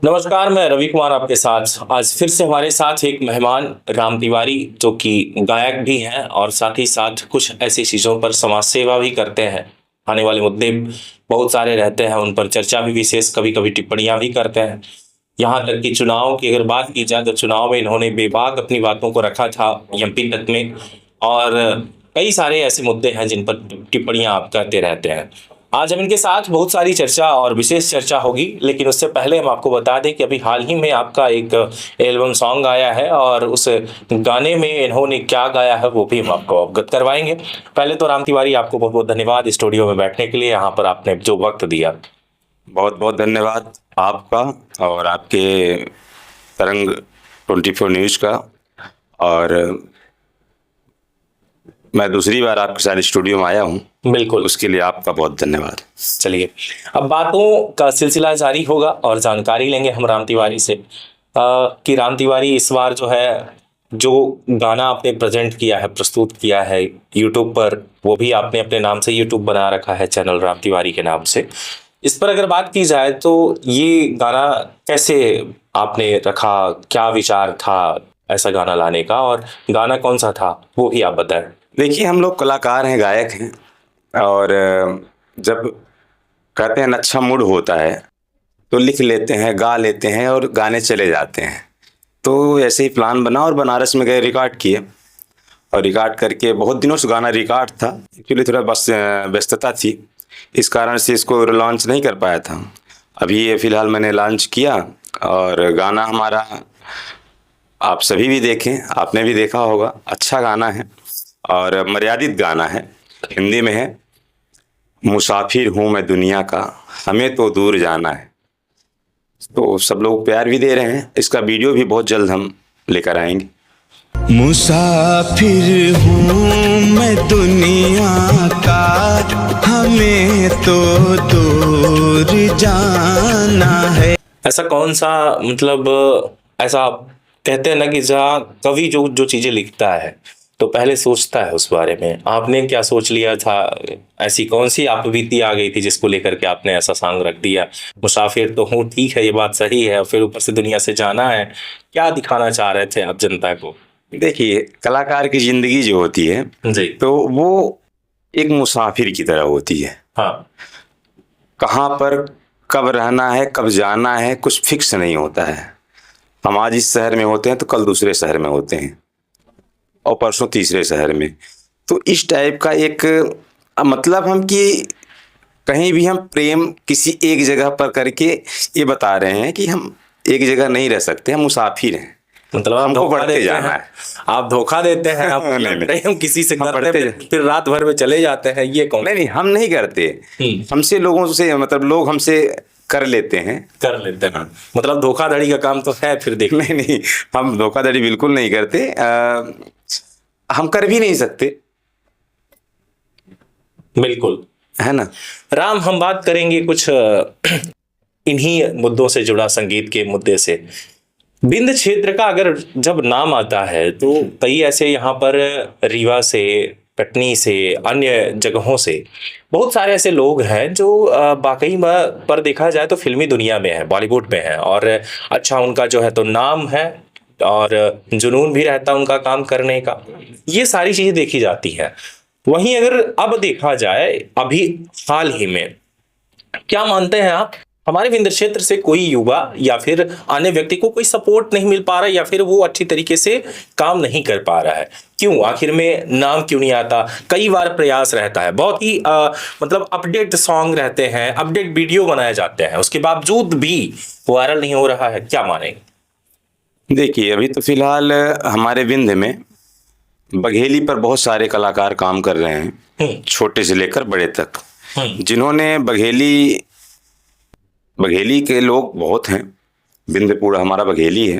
नमस्कार, मैं रवि कुमार आपके साथ। आज फिर से हमारे साथ एक मेहमान राम तिवारी, जो कि गायक भी हैं और साथ ही साथ कुछ ऐसी चीज़ों पर समाज सेवा भी करते हैं। आने वाले मुद्दे बहुत सारे रहते हैं, उन पर चर्चा भी विशेष कभी कभी टिप्पणियां भी करते हैं। यहाँ तक कि चुनाव की अगर बात की जाए तो चुनाव में इन्होंने बेबाक अपनी बातों को रखा था एमपी तक में। और कई सारे ऐसे मुद्दे हैं जिन पर टिप्पणियां आप करते रहते हैं। आज हम इनके साथ बहुत सारी चर्चा और विशेष चर्चा होगी, लेकिन उससे पहले हम आपको बता दें कि अभी हाल ही में आपका एक एल्बम सॉन्ग आया है और उस गाने में इन्होंने क्या गाया है वो भी हम आपको अवगत करवाएंगे। पहले तो राम तिवारी, आपको बहुत बहुत धन्यवाद स्टूडियो में बैठने के लिए, यहाँ पर आपने जो वक्त दिया। बहुत बहुत धन्यवाद आपका और आपके तरंग 24 न्यूज़ का। और मैं दूसरी बार आपके साथ स्टूडियो में आया हूँ, बिल्कुल, उसके लिए आपका बहुत धन्यवाद। चलिए अब बातों का सिलसिला जारी होगा और जानकारी लेंगे हम राम तिवारी से कि राम तिवारी इस बार जो है, जो गाना आपने प्रेजेंट किया है, प्रस्तुत किया है यूट्यूब पर, वो भी आपने अपने नाम से यूट्यूब बना रखा है, चैनल राम तिवारी के नाम से। इस पर अगर बात की जाए तो ये गाना कैसे आपने रखा, क्या विचार था ऐसा गाना लाने का, और गाना कौन सा था वो भी आप बताएं। देखिए, हम लोग कलाकार हैं, गायक हैं, और जब कहते हैं न अच्छा मूड होता है तो लिख लेते हैं, गा लेते हैं और गाने चले जाते हैं। तो ऐसे ही प्लान बना और बनारस में गए, रिकॉर्ड किए। और रिकॉर्ड करके बहुत दिनों से गाना रिकॉर्ड था, एक्चुअली थोड़ा बस व्यस्तता थी, इस कारण से इसको लॉन्च नहीं कर पाया था। अभी ये फिलहाल मैंने लॉन्च किया और गाना हमारा आप सभी भी देखें, आपने भी देखा होगा, अच्छा गाना है और मर्यादित गाना है, हिंदी में है। मुसाफिर हूँ मैं दुनिया का, हमें तो दूर जाना है। तो सब लोग प्यार भी दे रहे हैं, इसका वीडियो भी बहुत जल्द हम लेकर आएंगे। मुसाफिर हूँ मैं दुनिया का, हमें तो दूर जाना है। ऐसा कौन सा, मतलब ऐसा कहते हैं ना कि जहाँ कवि जो जो चीजें लिखता है तो पहले सोचता है उस बारे में। आपने क्या सोच लिया था, ऐसी कौन सी आप बीती आ गई थी जिसको लेकर के आपने ऐसा सॉन्ग रख दिया? मुसाफिर तो हूँ, ठीक है, ये बात सही है, फिर ऊपर से दुनिया से जाना है। क्या दिखाना चाह रहे थे आप जनता को? देखिए, कलाकार की जिंदगी जो होती है जी, तो वो एक मुसाफिर की तरह होती है। हाँ, कहाँ पर कब रहना है, कब जाना है, कुछ फिक्स नहीं होता है। हम आज इस शहर में होते हैं तो कल दूसरे शहर में होते हैं और परसों तीसरे शहर में। तो इस टाइप का एक मतलब हम कि कहीं भी हम प्रेम किसी एक जगह पर करके ये बता रहे हैं कि हम एक जगह नहीं रह सकते, हम मुसाफिर हैं, मतलब आप हमको धोखा बढ़ते देते जाना हैं। है। आप धोखा देते हैं, आप नहीं, नहीं। हम किसी से हम करते बढ़ते हैं, फिर रात भर में चले जाते हैं, ये कौन? नहीं नहीं, हम नहीं करते। हमसे लोगों से मतलब लोग हमसे कर लेते हैं। कर लेते हैं, मतलब धोखाधड़ी का काम तो है फिर देख। नहीं नहीं, हम धोखाधड़ी बिल्कुल नहीं करते, हम कर भी नहीं सकते, बिल्कुल, है ना। राम, हम बात करेंगे कुछ इन्हीं मुद्दों से जुड़ा, संगीत के मुद्दे से। विंध्य क्षेत्र का अगर जब नाम आता है तो कई ऐसे यहाँ पर रीवा से, कटनी से, अन्य जगहों से बहुत सारे ऐसे लोग हैं जो वाकई में पर देखा जाए तो फिल्मी दुनिया में है, बॉलीवुड में है, और अच्छा उनका जो है तो नाम है और जुनून भी रहता है उनका काम करने का। ये सारी चीजें देखी जाती हैं। वहीं अगर अब देखा जाए, अभी हाल ही में, क्या मानते हैं आप, हमारे विंध्य क्षेत्र से कोई युवा या फिर अन्य व्यक्ति को कोई सपोर्ट नहीं मिल पा रहा, या फिर वो अच्छी तरीके से काम नहीं कर पा रहा है? क्यों, आखिर में नाम क्यों नहीं आता? कई बार प्रयास रहता है, बहुत ही मतलब अपडेट सॉन्ग रहते हैं, अपडेट वीडियो बनाए जाते हैं, उसके बावजूद भी वायरल नहीं हो रहा है, क्या मानेंगे? देखिए, अभी तो फिलहाल हमारे विंध्य में बघेली पर बहुत सारे कलाकार काम कर रहे हैं, छोटे से लेकर बड़े तक, जिन्होंने बघेली के लोग बहुत हैं। विंध्य पूरा हमारा बघेली है।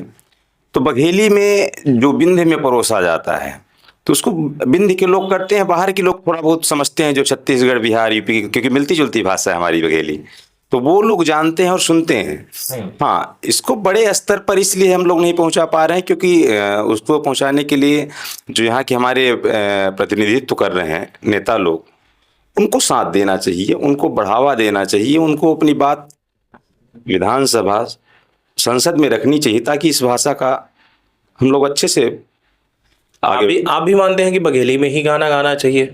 तो बघेली में जो विंध्य में परोसा जाता है तो उसको विंध्य के लोग करते हैं, बाहर के लोग थोड़ा बहुत समझते हैं, जो छत्तीसगढ़, बिहार, यूपी, क्योंकि मिलती जुलती भाषा है हमारी बघेली, तो वो लोग जानते हैं और सुनते हैं। हाँ, इसको बड़े स्तर पर इसलिए हम लोग नहीं पहुंचा पा रहे हैं क्योंकि उसको पहुंचाने के लिए जो यहाँ के हमारे प्रतिनिधित्व कर रहे हैं नेता लोग, उनको साथ देना चाहिए, उनको बढ़ावा देना चाहिए, उनको अपनी बात विधानसभा, संसद में रखनी चाहिए ताकि इस भाषा का हम लोग अच्छे से आगे। आप भी मानते हैं कि बघेली में ही गाना गाना चाहिए?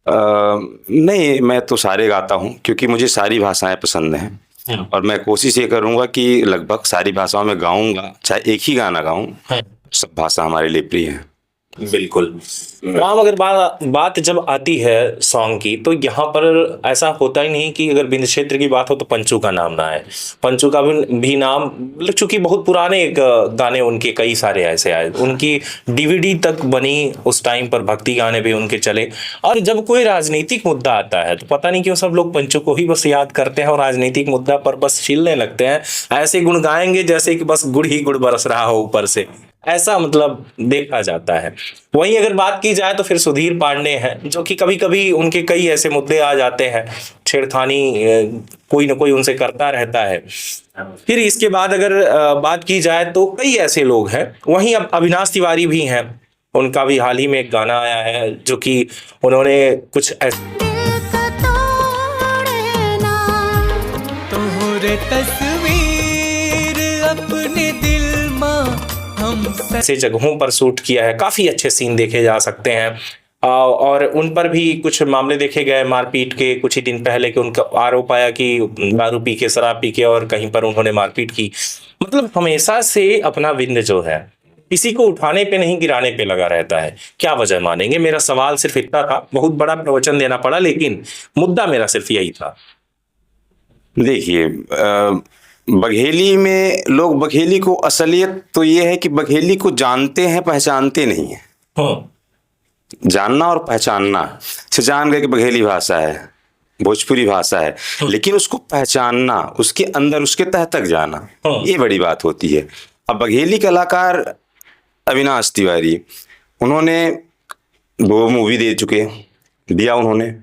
नहीं, मैं तो सारे गाता हूँ क्योंकि मुझे सारी भाषाएं पसंद हैं और मैं कोशिश ये करूँगा कि लगभग सारी भाषाओं में गाऊंगा, चाहे एक ही गाना गाऊं। सब भाषा हमारे लिए प्रिय है। बिल्कुल। राम, अगर बात जब आती है सॉन्ग की, तो यहाँ पर ऐसा होता ही नहीं कि अगर विंध्य क्षेत्र की बात हो तो पंचू का नाम ना आए। पंचू का भी नाम, चूंकि बहुत पुराने गाने उनके कई सारे ऐसे आए, उनकी डीवीडी तक बनी उस टाइम पर, भक्ति गाने भी उनके चले। और जब कोई राजनीतिक मुद्दा आता है तो पता नहीं क्यों सब लोग पंचू को ही बस याद करते हैं और राजनीतिक मुद्दा पर बस छिलने लगते हैं। ऐसे गुण गाएंगे जैसे कि बस गुड़ ही गुड़ बरस रहा हो ऊपर से, ऐसा मतलब देखा जाता है। वहीं अगर बात की जाए तो फिर सुधीर पांडे हैं, जो कि कभी कभी उनके कई ऐसे मुद्दे आ जाते हैं, छेड़खानी कोई ना कोई उनसे करता रहता है। फिर इसके बाद अगर बात की जाए तो कई ऐसे लोग हैं। वहीं अब अविनाश तिवारी भी हैं, उनका भी हाल ही में एक गाना आया है जो कि उन्होंने कुछ ऐसे जगहों पर शूट किया है, काफी अच्छे सीन देखे जा सकते हैं। और उन पर भी कुछ मामले देखे गए मारपीट के, कुछ ही दिन पहले कि उनका आरोप आया कि दारू पी के, शराब पी के और कहीं पर उन्होंने मारपीट की। मतलब हमेशा से अपना विंध्य जो है किसी को उठाने पे नहीं गिराने पे लगा रहता है। क्या वजह मानेंगे? मेरा सवाल सिर्फ इतना था, बहुत बड़ा प्रवचन देना पड़ा, लेकिन मुद्दा मेरा सिर्फ यही था। देखिए, बघेली में लोग, बघेली को असलियत तो ये है कि बघेली को जानते हैं, पहचानते नहीं है। जानना और पहचानना से जान गए कि बघेली भाषा है, भोजपुरी भाषा है, लेकिन उसको पहचानना, उसके अंदर, उसके तह तक जाना, ये बड़ी बात होती है। अब बघेली कलाकार अविनाश तिवारी, उन्होंने 2 मूवी दे चुके, दिया उन्होंने।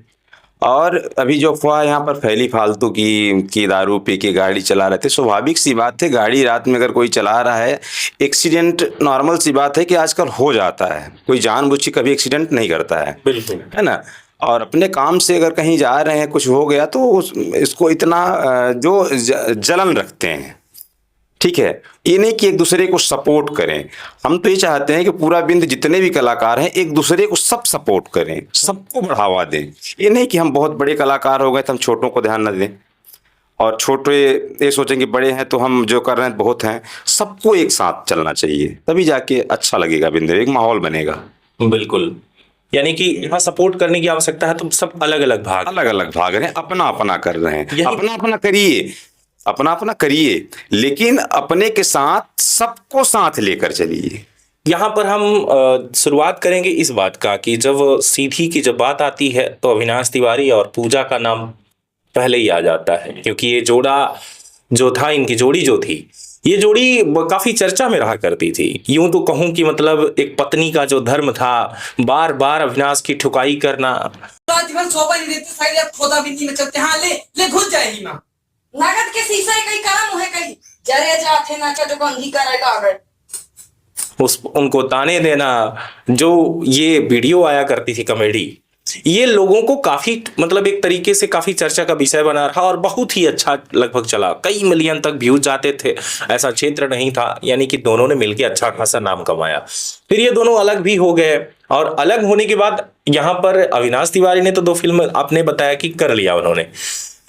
और अभी जो अफवाह यहाँ पर फैली फालतू की दारू पी के गाड़ी चला रहे थे, स्वाभाविक सी बात है, गाड़ी रात में अगर कोई चला रहा है, एक्सीडेंट नॉर्मल सी बात है कि आजकल हो जाता है, कोई जानबूझ के कभी एक्सीडेंट नहीं करता है, बिल्कुल, है ना। और अपने काम से अगर कहीं जा रहे हैं, कुछ हो गया तो इसको इतना जो जलन रखते हैं, ठीक है। ये नहीं कि एक दूसरे को सपोर्ट करें, हम तो ये चाहते हैं कि पूरा विंध्य जितने भी कलाकार हैं एक दूसरे को सब सपोर्ट करें, सबको बढ़ावा दें। ये नहीं कि हम बहुत बड़े कलाकार हो गए तो हम छोटों को ध्यान न दें, और छोटे ये सोचेंगे बड़े हैं तो हम जो कर रहे हैं बहुत हैं। सबको एक साथ चलना चाहिए, तभी जाके अच्छा लगेगा विंध्य, एक माहौल बनेगा। बिल्कुल, यानी कि यहाँ सपोर्ट करने की आवश्यकता है तो सब अलग अलग भाग रहे हैं, अपना अपना कर रहे हैं। अपना अपना करिए, अपना अपना करिए, लेकिन अपने के साथ सबको साथ लेकर चलिए। यहाँ पर हम शुरुआत करेंगे इस बात का कि जब सीधी की जब बात आती है तो अविनाश तिवारी और पूजा का नाम पहले ही आ जाता है, क्योंकि ये जोड़ा जो था, इनकी जोड़ी जो थी, ये जोड़ी काफी चर्चा में रहा करती थी। यूं तो कहूं कि मतलब एक पत्नी का जो धर्म था, बार बार अविनाश की ठुकाई करना। नगद के शीशे कई करम है, कई जरे जाते ना का जो गंधी करेगा अगर उनको ताने देना। जो ये वीडियो आया करती थी कॉमेडी, ये लोगों को काफी मतलब एक तरीके से काफी चर्चा का विषय बना रहा और बहुत ही अच्छा लगभग चला, कई मिलियन तक व्यूज जाते थे, ऐसा क्षेत्र नहीं था। यानी कि दोनों ने मिलकर अच्छा खासा नाम कमाया। फिर ये दोनों अलग भी हो गए, और अलग होने के बाद यहाँ पर अविनाश तिवारी ने तो 2 फिल्म आपने बताया कि कर लिया उन्होंने,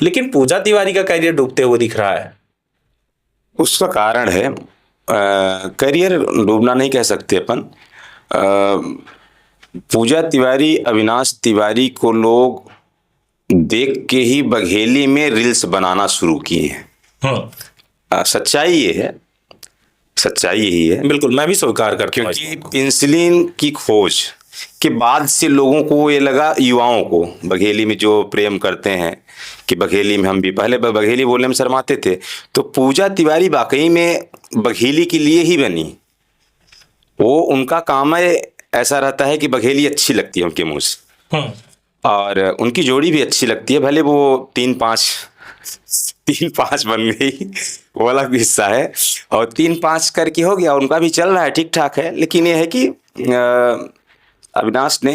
लेकिन पूजा तिवारी का करियर डूबते हुए दिख रहा है। उसका कारण है, करियर डूबना नहीं कह सकते अपन। पूजा तिवारी, अविनाश तिवारी को लोग देख के ही बघेली में रील्स बनाना शुरू किए हैं। सच्चाई ये है, सच्चाई यही है। बिल्कुल, मैं भी स्वीकार करता हूं, क्योंकि पेंसिलिन की खोज के बाद से लोगों को ये लगा, युवाओं को बघेली में जो प्रेम करते हैं कि बघेली में हम भी, पहले बघेली बोलने में शर्माते थे, तो पूजा तिवारी वाकई में बघेली के लिए ही बनी। वो उनका काम है, ऐसा रहता है कि बघेली अच्छी लगती है उनके मुंह से, और उनकी जोड़ी भी अच्छी लगती है। भले वो 3-5 बन गई, वो अलग हिस्सा है, और 3-5 करके हो गया, उनका भी चल रहा है, ठीक ठाक है। लेकिन ये है कि अविनाश ने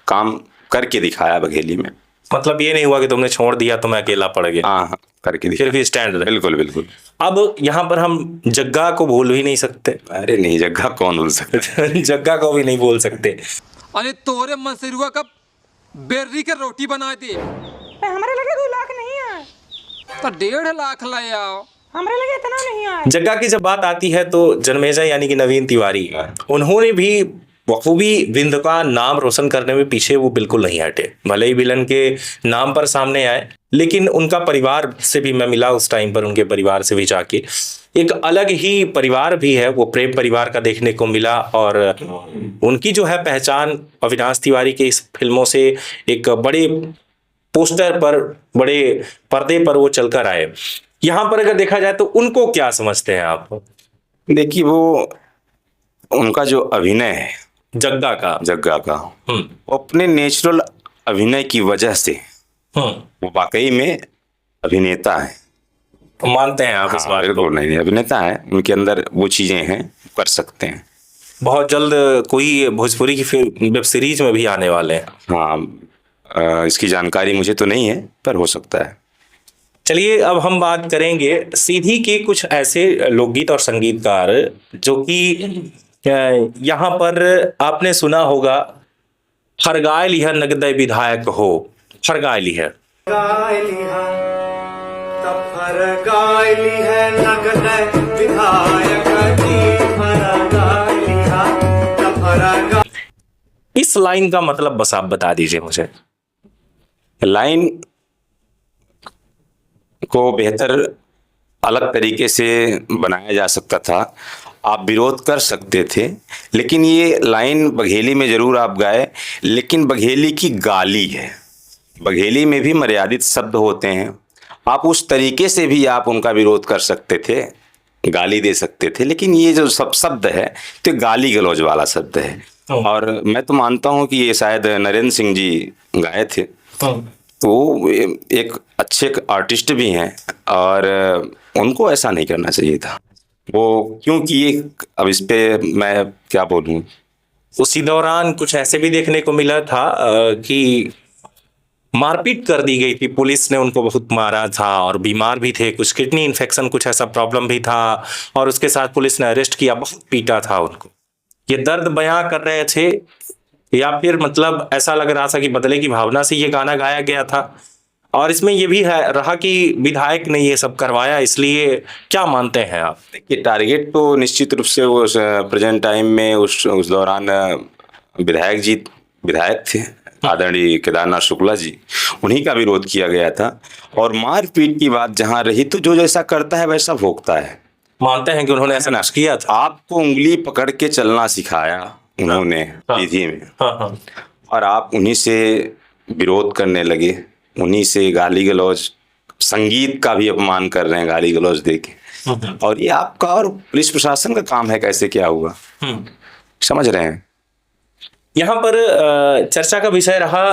काम करके दिखाया बघेली में। मतलब ये नहीं हुआ कि तुमने छोड़ दिया तो मैं अकेला पड़ गया। हाँ, करके फिर भी स्टैंड रहे। बिल्कुल बिल्कुल। अब यहाँ पर हम जग्गा को भूल भी नहीं सकते। अरे नहीं, जग्गा कौन भूल सकता है। जग्गा को भी नहीं भूल सकते। अरे तोरे मसरुआ का बेर्री के रोटी बना दे। हमारे लगे 2 लाख नहीं है तो 1.5 लाख ले आओ। हमारे लगे इतना नहीं आया। जग्गा की जब बात आती है तो जन्मेजय यानी कि नवीन तिवारी, उन्होंने भी बखूबी विंध का नाम रोशन करने में पीछे वो बिल्कुल नहीं हटे। भले ही विलन के नाम पर सामने आए, लेकिन उनका परिवार से भी मैं मिला उस टाइम पर, उनके परिवार से भी जाके एक अलग ही परिवार भी है, वो प्रेम परिवार का देखने को मिला। और उनकी जो है पहचान अविनाश तिवारी के इस फिल्मों से एक बड़े पोस्टर पर, बड़े पर्दे पर वो चलकर आए। यहाँ पर अगर देखा जाए तो उनको क्या समझते हैं आप? देखिए, वो उनका जो अभिनय है जग्गा का वो अपने नेचुरल अभिनय की वजह से वो वाकई में अभिनेता है। मानते हैं आप इस बात को? बिल्कुल नहीं, अभिनेता है, उनके अंदर वो चीजें हैं, कर सकते हैं। बहुत जल्द कोई भोजपुरी की वेब सीरीज में भी आने वाले हैं। हाँ, इसकी जानकारी मुझे तो नहीं है, पर हो सकता है। चलिए अब हम बात करेंगे सीधी के कुछ ऐसे लोकगीत और संगीतकार जो कि यहाँ पर आपने सुना होगा, हर गाय लिहर नगदय विधायक हो, हर गाय लिहर। इस लाइन का मतलब बस आप बता दीजिए मुझे। लाइन को बेहतर अलग तरीके से बनाया जा सकता था, आप विरोध कर सकते थे, लेकिन ये लाइन बघेली में जरूर आप गाए, लेकिन बघेली की गाली है। बघेली में भी मर्यादित शब्द होते हैं, आप उस तरीके से भी आप उनका विरोध कर सकते थे, गाली दे सकते थे, लेकिन ये जो सब शब्द है तो गाली गलौज वाला शब्द है। और मैं तो मानता हूँ कि ये शायद नरेंद्र सिंह जी गाए थे, तो एक अच्छे आर्टिस्ट भी हैं और उनको ऐसा नहीं करना चाहिए था वो, क्योंकि अब इस पे मैं क्या बोलूँ। उसी दौरान कुछ ऐसे भी देखने को मिला था कि मारपीट कर दी गई थी, पुलिस ने उनको बहुत मारा था और बीमार भी थे, कुछ किडनी इन्फेक्शन कुछ ऐसा प्रॉब्लम भी था, और उसके साथ पुलिस ने अरेस्ट किया, बहुत पीटा था उनको। ये दर्द बयां कर रहे थे या फिर मतलब ऐसा लग रहा था कि बदले की भावना से ये गाना गाया गया था? और इसमें ये भी है रहा कि विधायक ने ये सब करवाया, इसलिए क्या मानते हैं आप? देखिए, टारगेट तो निश्चित रूप से वो प्रेजेंट टाइम में उस दौरान विधायक थे आदरणीय केदारनाथ शुक्ला जी, उन्हीं का विरोध किया गया था। और मारपीट की बात जहां रही तो जो जैसा करता है वैसा भोगता है। मानते हैं कि उन्होंने ऐसा नक्श किया था? आपको उंगली पकड़ के चलना सिखाया उन्होंने विधि में, और आप उन्हीं से विरोध करने लगे, उन्हीं से गाली गलौज, संगीत का भी अपमान कर रहे हैं गाली गलौज देके। और ये आपका और पुलिस प्रशासन का काम है, कैसे क्या हुआ, समझ रहे हैं। यहाँ पर चर्चा का विषय रहा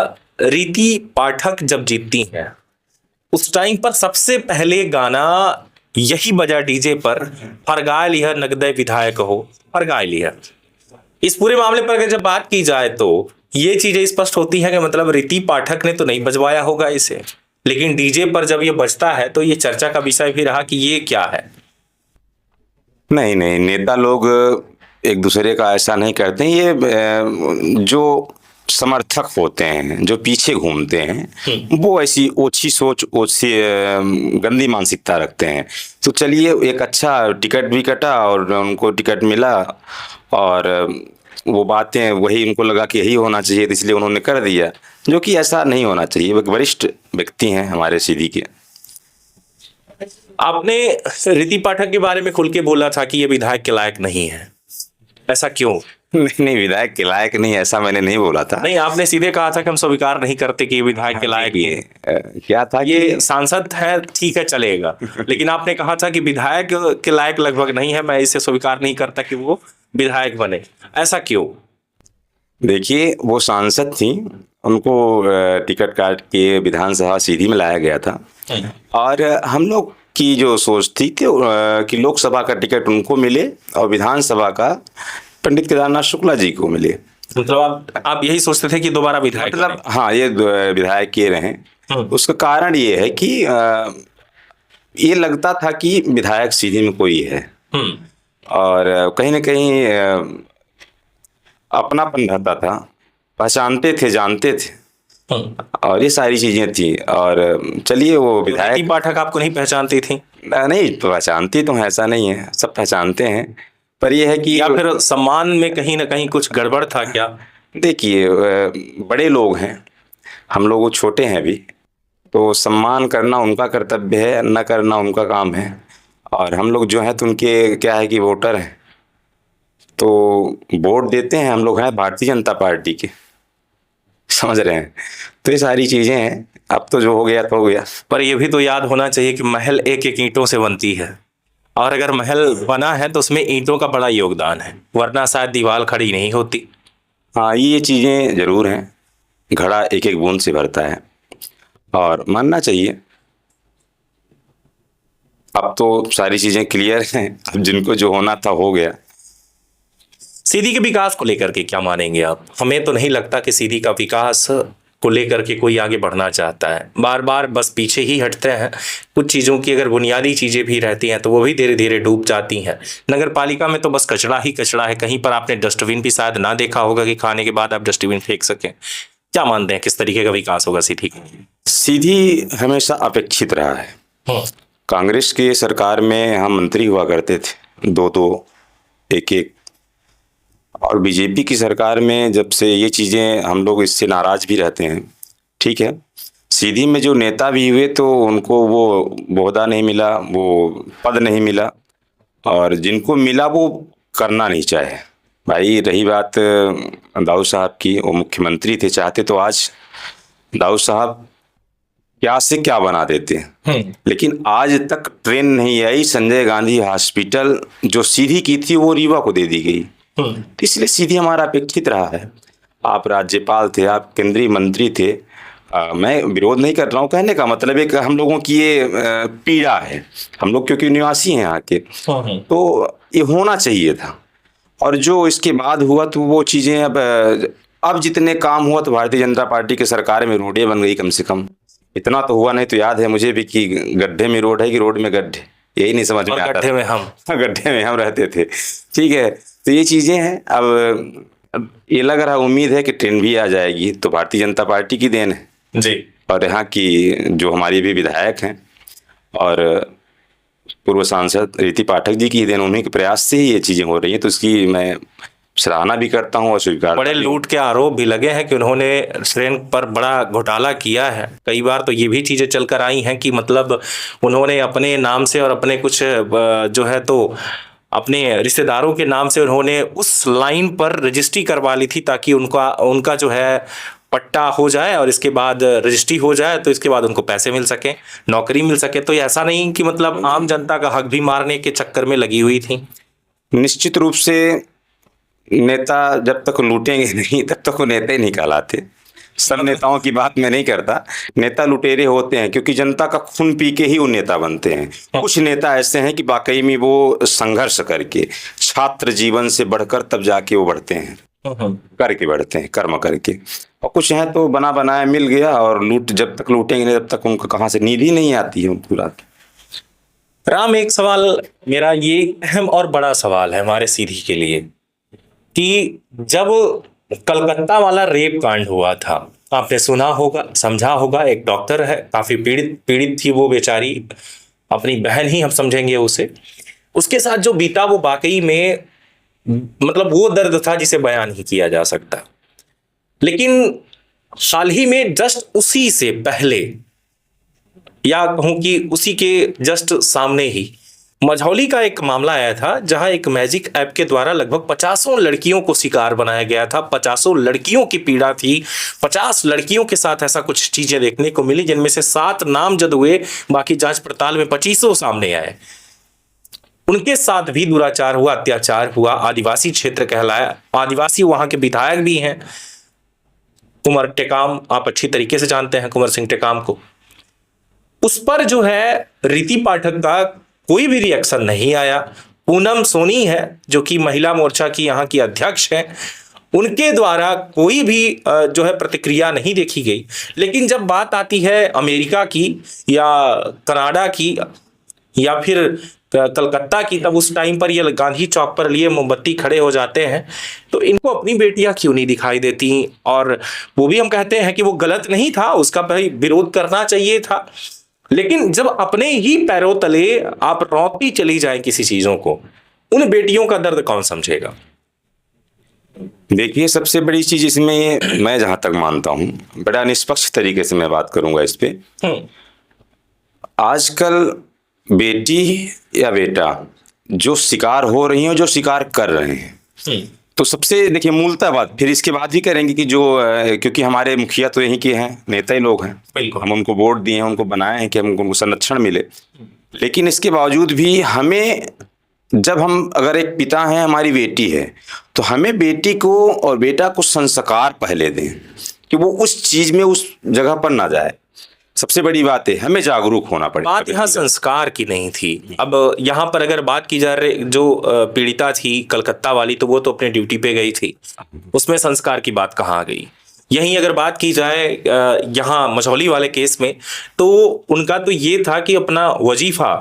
रीति पाठक जब जीतती हैं, उस टाइम पर सबसे पहले गाना यही बजा डीजे पर, हर गाय लिहर नगदय विधायक हो, हर गाय लिहर। इस पूरे मामले पर अगर जब बात की जाए तो ये चीजें स्पष्ट होती है कि मतलब रीति पाठक ने तो नहीं बजवाया होगा इसे, लेकिन डीजे पर जब ये बजता है तो ये चर्चा का विषय भी रहा कि ये क्या है। नहीं, नेता लोग एक दूसरे का ऐसा नहीं करते हैं। ये जो समर्थक होते हैं, जो पीछे घूमते हैं, वो ऐसी ओछी सोच, ओछी गंदी मानसिकता रखते हैं। तो चलिए, एक अच्छा टिकट भी कटा और उनको टिकट मिला, और वो बातें वही उनको लगा कि यही होना चाहिए, इसलिए उन्होंने कर दिया, जो कि ऐसा नहीं होना चाहिए। वो वरिष्ठ व्यक्ति हैं हमारे सीधी के। आपने रीति पाठक के बारे में खुल के बोला था कि ये विधायक के लायक नहीं है, ऐसा क्यों? नहीं, विधायक के लायक नहीं, ऐसा मैंने नहीं बोला था। नहीं, आपने सीधे कहा था कि हम स्वीकार नहीं करते कि ये विधायक के लायक है। क्या था, ये सांसद है, ठीक है, चलेगा, लेकिन आपने कहा था कि विधायक के लायक लगभग नहीं है, मैं इसे स्वीकार नहीं करता कि वो विधायक बने, ऐसा क्यों? देखिए, वो सांसद थी, उनको टिकट काट के विधानसभा सीधी में लाया गया था, और हम लोग की जो सोच थी कि लोकसभा का टिकट उनको मिले और विधानसभा का पंडित केदारनाथ शुक्ला जी को मिले। मतलब आप यही सोचते थे कि दोबारा विधायक, मतलब हाँ, ये विधायक किए रहे। उसका कारण ये है कि ये लगता था कि विधायक सीधी में कोई है, और कहीं ना कहीं अपनापन रहता था, पहचानते थे, जानते थे, और ये सारी चीजें थी। और चलिए वो रीति विधायक पाठक आपको नहीं पहचानती थी, नहीं पहचानती तो ऐसा नहीं है, सब पहचानते हैं, पर ये है कि या फिर सम्मान में कहीं ना कहीं कुछ गड़बड़ था क्या? देखिए बड़े लोग हैं, हम लोग छोटे हैं अभी, तो सम्मान करना उनका कर्तव्य है, न करना उनका काम है। और हम लोग जो हैं तो उनके क्या है कि वोटर हैं, तो वोट देते हैं, हम लोग हैं भारतीय जनता पार्टी के, समझ रहे हैं। तो ये सारी चीज़ें हैं, अब तो जो हो गया तो हो गया। पर यह भी तो याद होना चाहिए कि महल एक एक ईंटों से बनती है, और अगर महल बना है तो उसमें ईंटों का बड़ा योगदान है, वरना शायद दीवार खड़ी नहीं होती। हाँ, ये चीज़ें ज़रूर हैं, घड़ा एक एक बूंद से भरता है, और मानना चाहिए। अब तो सारी चीज़ें क्लियर हैं, अब जिनको जो होना था हो गया। सीधी के विकास को लेकर के क्या मानेंगे आप? हमें तो नहीं लगता कि सीधी का विकास को लेकर के कोई आगे बढ़ना चाहता है, बार बार बस पीछे ही हटते हैं। कुछ चीज़ों की अगर बुनियादी चीज़ें भी रहती हैं तो वो भी धीरे धीरे डूब जाती हैं। नगर पालिका में तो बस कचरा ही कचरा है, कहीं पर आपने डस्टबिन भी शायद ना देखा होगा कि खाने के बाद आप डस्टबिन फेंक सकें। क्या मानते हैं किस तरीके का विकास होगा सीधी का? सीधी हमेशा अपेक्षित रहा है। कांग्रेस के सरकार में हम मंत्री हुआ करते थे, दो दो, एक एक, और बीजेपी की सरकार में जब से ये चीज़ें, हम लोग इससे नाराज भी रहते हैं, ठीक है। सीधी में जो नेता भी हुए तो उनको वो ओहदा नहीं मिला, वो पद नहीं मिला, और जिनको मिला वो करना नहीं चाहे। भाई रही बात दाऊद साहब की, वो मुख्यमंत्री थे, चाहते तो आज दाऊद साहब क्या से क्या बना देते हैं, लेकिन आज तक ट्रेन नहीं आई। संजय गांधी हॉस्पिटल जो सीधी की थी वो रीवा को दे दी गई, तो इसलिए सीधी हमारा अपेक्षित रहा है। आप राज्यपाल थे, आप केंद्रीय मंत्री थे, मैं विरोध नहीं कर रहा हूँ, कहने का मतलब है कि हम लोगों की ये पीड़ा है, हम लोग क्योंकि निवासी हैं यहाँ के, तो ये होना चाहिए था। और जो इसके बाद हुआ तो वो चीज़ें अब जितने काम हुआ तो भारतीय जनता पार्टी की सरकार में रोडें बन गई, कम से कम इतना तो हुआ। नहीं तो याद है मुझे भी कि गड्ढे में रोड है कि रोड में गड्ढे, यही नहीं समझ में आता। गड्ढे में हम गड्ढे में हम रहते थे, ठीक है। तो ये चीज़ें हैं। अब ये लग रहा, उम्मीद है कि ट्रेन भी आ जाएगी, तो भारतीय जनता पार्टी की देन है जी। और यहाँ की जो हमारी भी विधायक हैं और पूर्व सांसद रीति पाठक जी की देन, उन्हीं के प्रयास से ही ये चीज़ें हो रही हैं, तो इसकी मैं सराहना भी करता हूँ और स्वीकार। बड़े लूट के आरोप भी लगे हैं कि उन्होंने ट्रेन पर बड़ा घोटाला किया है। कई बार तो ये भी चीज़ें चल कर आई हैं कि मतलब उन्होंने अपने नाम से और अपने कुछ जो है तो अपने रिश्तेदारों के नाम से उन्होंने उस लाइन पर रजिस्ट्री करवा ली थी, ताकि उनका जो है पट्टा हो जाए और इसके बाद रजिस्ट्री हो जाए, तो इसके बाद उनको पैसे मिल सके, नौकरी मिल सके। तो ऐसा नहीं कि मतलब आम जनता का हक भी मारने के चक्कर में लगी हुई थी। निश्चित रूप से नेता जब तक लूटेंगे नहीं तब तक वो नेता ही नहीं कहलाते। सब नेताओं की बात मैं नहीं करता, नेता लुटेरे होते हैं क्योंकि जनता का खून पी के ही वो नेता बनते हैं। कुछ नेता ऐसे हैं कि वाकई में वो संघर्ष करके, छात्र जीवन से बढ़कर तब जाके वो बढ़ते हैं, करके बढ़ते हैं, कर्म करके। और कुछ हैं तो बना बनाया मिल गया, और लूट जब तक लूटेंगे नहीं तब तक उनको कहाँ से नींद ही नहीं आती है पूरा। राम, एक सवाल मेरा, ये अहम और बड़ा सवाल है हमारे सीधी के लिए, कि जब कलकत्ता वाला रेप कांड हुआ था, आपने सुना होगा, समझा होगा, एक डॉक्टर है, काफी पीड़ित थी वो बेचारी, अपनी बहन ही हम समझेंगे उसे। उसके साथ जो बीता वो वाकई में मतलब वो दर्द था जिसे बयान नहीं किया जा सकता। लेकिन हाल ही में जस्ट उसी से पहले, या कहूं कि उसी के जस्ट सामने ही मझौली का एक मामला आया था, जहां एक मैजिक ऐप के द्वारा लगभग 50 लड़कियों को शिकार बनाया गया था। 50 लड़कियों की पीड़ा थी, 50 लड़कियों के साथ ऐसा कुछ चीजें देखने को मिली, जिनमें से 7 नामजद हुए, बाकी जांच पड़ताल में 25 सामने आए। उनके साथ भी दुराचार हुआ, अत्याचार हुआ। आदिवासी क्षेत्र कहलाया, आदिवासी वहां के विधायक भी हैं, कुंवर टेकाम, आप अच्छी तरीके से जानते हैं कुंवर सिंह टेकाम को। उस पर जो है रीति पाठक का कोई भी रिएक्शन नहीं आया। पूनम सोनी है जो कि महिला मोर्चा की यहाँ की अध्यक्ष हैं, उनके द्वारा कोई भी जो है प्रतिक्रिया नहीं देखी गई। लेकिन जब बात आती है अमेरिका की या कनाडा की, या फिर कलकत्ता की, तब उस टाइम पर ये गांधी चौक पर लिए मोमबत्ती खड़े हो जाते हैं, तो इनको अपनी बेटियां क्यों नहीं दिखाई देती? और वो भी हम कहते हैं कि वो गलत नहीं था, उसका भाई विरोध करना चाहिए था, लेकिन जब अपने ही पैरों तले आप रौंदती चली जाए किसी चीजों को, उन बेटियों का दर्द कौन समझेगा? देखिए, सबसे बड़ी चीज इसमें मैं जहां तक मानता हूं, बड़ा निष्पक्ष तरीके से मैं बात करूंगा इस पे। आजकल बेटी या बेटा जो शिकार हो रही हैं, जो शिकार कर रहे हैं, तो सबसे देखिए मूलतः बात फिर इसके बाद भी करेंगे कि जो क्योंकि हमारे मुखिया तो यहीं के हैं, नेता ही लोग हैं, बिल्कुल। हम उनको वोट दिए हैं, उनको बनाए हैं कि हमको संरक्षण मिले, लेकिन इसके बावजूद भी हमें, जब हम अगर एक पिता हैं, हमारी बेटी है, तो हमें बेटी को और बेटा को संस्कार पहले दें कि वो उस चीज में उस जगह पर ना जाए। सबसे बड़ी बात है हमें जागरूक होना पड़ेगा। बात यहाँ संस्कार की नहीं थी। अब यहाँ पर अगर बात की जा रही, जो पीड़िता थी कलकत्ता वाली, तो वो तो अपने ड्यूटी पे गई थी, उसमें संस्कार की बात कहाँ आ गई? यहीं अगर बात की जाए यहाँ मझौली वाले केस में, तो उनका तो ये था कि अपना वजीफा,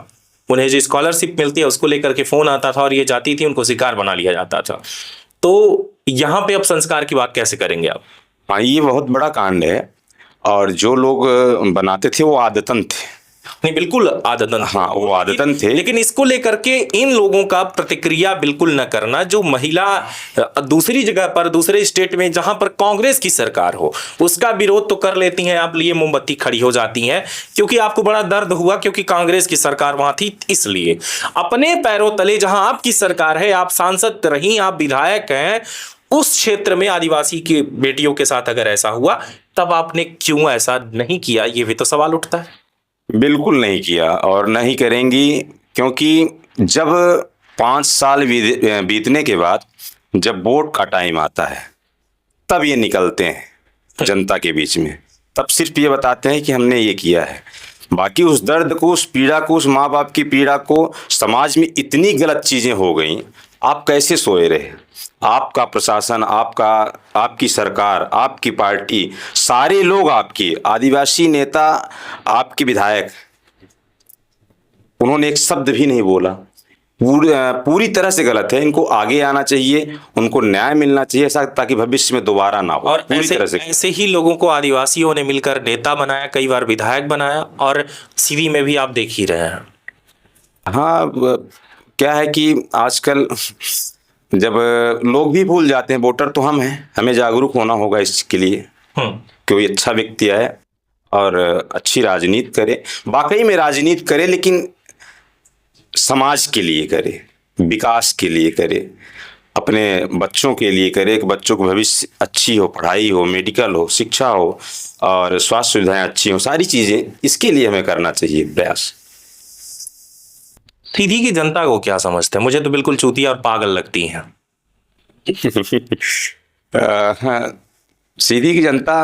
उन्हें जो स्कॉलरशिप मिलती है उसको लेकर के फोन आता था और ये जाती थी, उनको शिकार बना लिया जाता था। तो यहाँ पे अब संस्कार की बात कैसे करेंगे आप? हाँ, ये बहुत बड़ा कांड है, और जो लोग बनाते थे वो आदतन थे। नहीं, बिल्कुल आदतन। हाँ, वो आदतन थे। लेकिन इसको लेकर के इन लोगों का प्रतिक्रिया बिल्कुल न करना, जो महिला दूसरी जगह पर, दूसरे स्टेट में जहां पर कांग्रेस की सरकार हो, उसका विरोध तो कर लेती हैं, आप लिए मोमबत्ती खड़ी हो जाती हैं, क्योंकि आपको बड़ा दर्द हुआ, क्योंकि कांग्रेस की सरकार वहां थी। इसलिए अपने पैरों तले जहां आपकी सरकार है, आप सांसद रही, आप विधायक हैं, उस क्षेत्र में आदिवासी की बेटियों के साथ अगर ऐसा हुआ, तब आपने क्यों ऐसा नहीं किया? ये भी तो सवाल उठता है। बिल्कुल नहीं किया और नहीं करेंगी, क्योंकि जब 5 साल बीतने के बाद जब वोट का टाइम आता है, तब ये निकलते हैं जनता के बीच में, तब सिर्फ ये बताते हैं कि हमने ये किया है। बाकी उस दर्द को, उस पीड़ा को, उस माँ बाप की पीड़ा को, समाज में इतनी गलत चीजें हो गई, आप कैसे सोए रहे? आपका प्रशासन, आपकी सरकार, आपकी पार्टी, सारे लोग आपके, आदिवासी नेता, आपके विधायक, उन्होंने एक शब्द भी नहीं बोला। पूरी तरह से गलत है। इनको आगे आना चाहिए, उनको न्याय मिलना चाहिए, ऐसा ताकि भविष्य में दोबारा ना हो। और पूरी तरह से ऐसे ही लोगों को आदिवासियों ने मिलकर नेता बनाया, कई बार विधायक बनाया, और सीवी में भी आप देख ही रहे हैं। हाँ, क्या है कि आजकल जब लोग भी भूल जाते हैं, वोटर तो हम हैं, हमें जागरूक होना होगा इसके लिए। कोई अच्छा व्यक्ति आए और अच्छी राजनीति करे, वाकई में राजनीति करे, लेकिन समाज के लिए करे, विकास के लिए करे, अपने बच्चों के लिए करे कि बच्चों को भविष्य अच्छी हो, पढ़ाई हो, मेडिकल हो, शिक्षा हो, और स्वास्थ्य सुविधाएं अच्छी हो, सारी चीजें इसके लिए हमें करना चाहिए प्रयास। सीधी की जनता को क्या समझते हैं? मुझे तो बिल्कुल चूतिया और पागल लगती हैं। हाँ, सीधी की जनता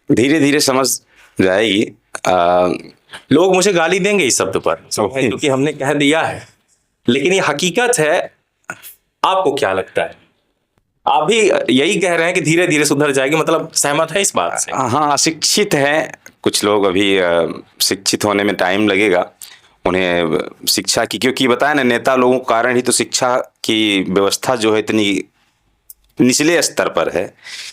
धीरे धीरे समझ जाएगी। लोग मुझे गाली देंगे इस शब्द पर, क्योंकि हमने कह दिया है, लेकिन ये हकीकत है। आपको क्या लगता है? आप भी यही कह रहे हैं कि धीरे धीरे सुधर जाएगी, मतलब सहमत है इस बात से? हाँ, अशिक्षित हैं कुछ लोग, अभी शिक्षित होने में टाइम लगेगा उन्हें शिक्षा की, क्योंकि बताया ना, नेता लोगों के कारण ही तो शिक्षा की व्यवस्था जो है इतनी निचले स्तर पर है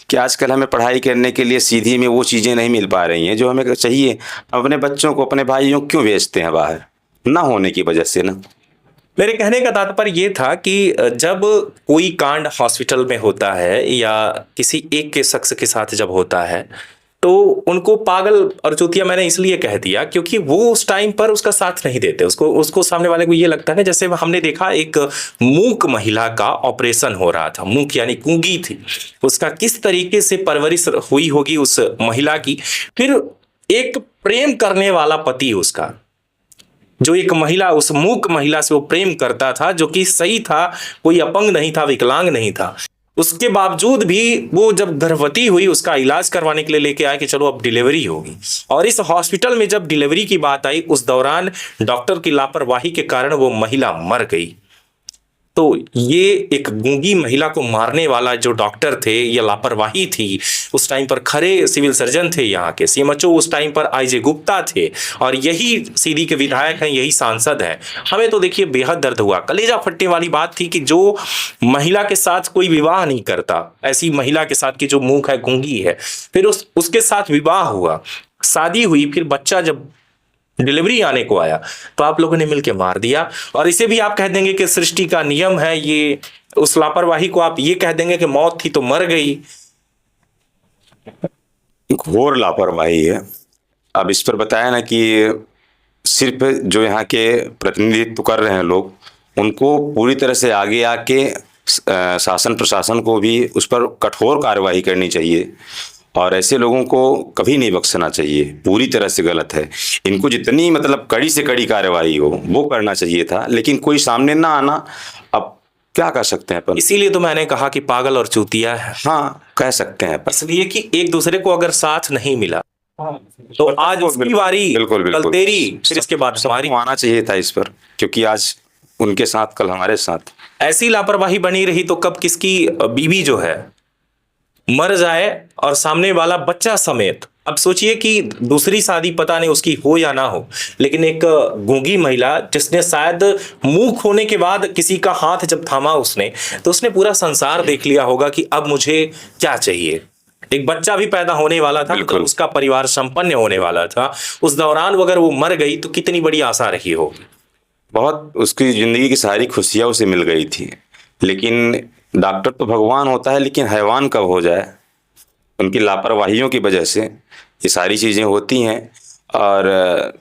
कि आजकल हमें पढ़ाई करने के लिए सीधी में वो चीज़ें नहीं मिल पा रही हैं जो हमें चाहिए। अपने बच्चों को, अपने भाइयों को क्यों भेजते हैं बाहर? ना होने की वजह से ना। मेरे कहने का तात्पर्य ये था कि जब कोई कांड हॉस्पिटल में होता है या किसी एक के शख्स के साथ जब होता है, तो उनको पागल और चूतिया मैंने इसलिए कह दिया क्योंकि वो उस टाइम पर उसका साथ नहीं देते। उसको सामने वाले को ये लगता है ना, जैसे हमने देखा एक मूक महिला का ऑपरेशन हो रहा था, मूक यानी गूंगी थी, उसका किस तरीके से परवरिश हुई होगी उस महिला की। फिर एक प्रेम करने वाला पति उसका, जो एक महिला, उस मूक महिला से वो प्रेम करता था, जो कि सही था, कोई अपंग नहीं था, विकलांग नहीं था, उसके बावजूद भी वो जब गर्भवती हुई, उसका इलाज करवाने के लिए लेके आए कि चलो अब डिलीवरी होगी, और इस हॉस्पिटल में जब डिलीवरी की बात आई, उस दौरान डॉक्टर की लापरवाही के कारण वो महिला मर गई। तो ये एक गूंगी महिला को मारने वाला जो डॉक्टर थे, ये लापरवाही थी। उस टाइम पर खरे सिविल सर्जन थे यहाँ के, सीएमएचओ उस टाइम पर आईजे गुप्ता थे, और यही सीधी के विधायक हैं, यही सांसद हैं। हमें तो देखिए बेहद दर्द हुआ, कलेजा फटने वाली बात थी कि जो महिला के साथ कोई विवाह नहीं करता, ऐसी महिला के साथ की जो मूक है, गूंगी है, फिर उसके साथ विवाह हुआ, शादी हुई, फिर बच्चा जब डिलीवरी आने को आया तो आप लोगों ने मिलकर मार दिया। और इसे भी आप कह देंगे कि सृष्टि का नियम है, ये उस लापरवाही को आप ये कह देंगे कि मौत थी तो मर गई। घोर लापरवाही है। अब इस पर बताया ना कि सिर्फ जो यहाँ के प्रतिनिधित्व कर रहे हैं लोग, उनको पूरी तरह से आगे आके शासन प्रशासन को भी उस पर कठोर कार्रवाई करनी चाहिए, और ऐसे लोगों को कभी नहीं बख्शना चाहिए। पूरी तरह से गलत है। इनको जितनी मतलब कड़ी से कड़ी कार्रवाई हो वो करना चाहिए था, लेकिन कोई सामने ना आना। अब क्या कर सकते हैं अपन? इसीलिए तो मैंने कहा कि पागल और चूतिया है। हाँ, कह सकते हैं अपन। इसलिए कि एक दूसरे को अगर साथ नहीं मिला तो आज उसकी बारी, बिल्कुल कल बिल्कुल तेरी, फिर इसके बाद हमारी। आना चाहिए था इस पर, क्योंकि आज उनके साथ कल हमारे साथ। ऐसी लापरवाही बनी रही तो कब किसकी बीवी जो है मर जाए, और सामने वाला बच्चा समेत। अब सोचिए कि दूसरी शादी पता नहीं उसकी हो या ना हो, लेकिन एक गूंगी महिला जिसने शायद मूक होने के बाद किसी का हाथ जब थामा उसने, तो उसने पूरा संसार देख लिया होगा कि अब मुझे क्या चाहिए। एक बच्चा भी पैदा होने वाला था, तो उसका परिवार संपन्न होने वाला था। उस दौरान अगर वो मर गई तो कितनी बड़ी आशा रही होगी। बहुत उसकी जिंदगी की सारी खुशियां उसे मिल गई थी। लेकिन डॉक्टर तो भगवान होता है, लेकिन हैवान कब हो जाए। उनकी लापरवाहियों की वजह से ये सारी चीज़ें होती हैं, और